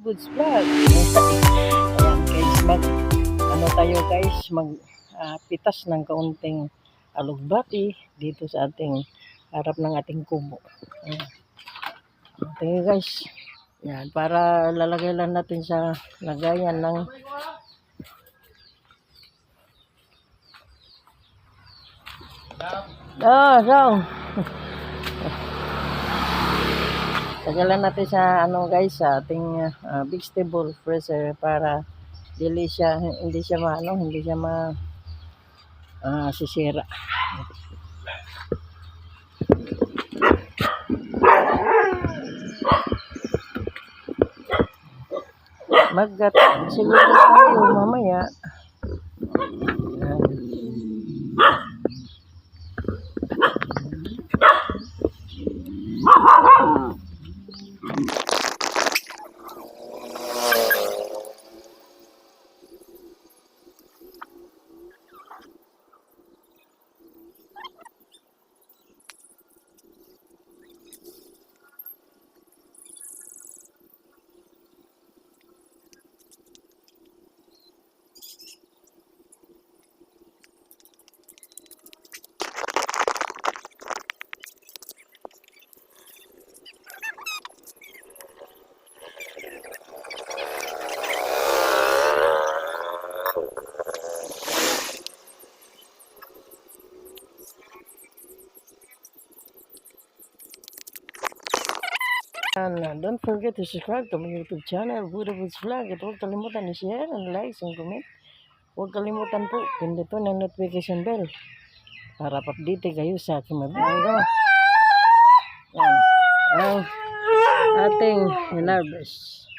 Budabud's Vlog. Ayan guys, tayo guys, pitas ng kaunting alugbati dito sa ating harap ng ating kubo. Ayan. Okay guys. Yan, para lalagay lang natin sa lagayan ng tagalan natin sa guys, sa ating vegetable freezer para hindi siya sisira. Siguro tayo mamaya. And don't forget to subscribe to my YouTube channel, Budabud's Vlog. At huwag kalimutan i-share and like and comment. Huwag kalimutan po, pindutin ang notification bell para update kayo sa aking mga yan, ang ating hinarvest.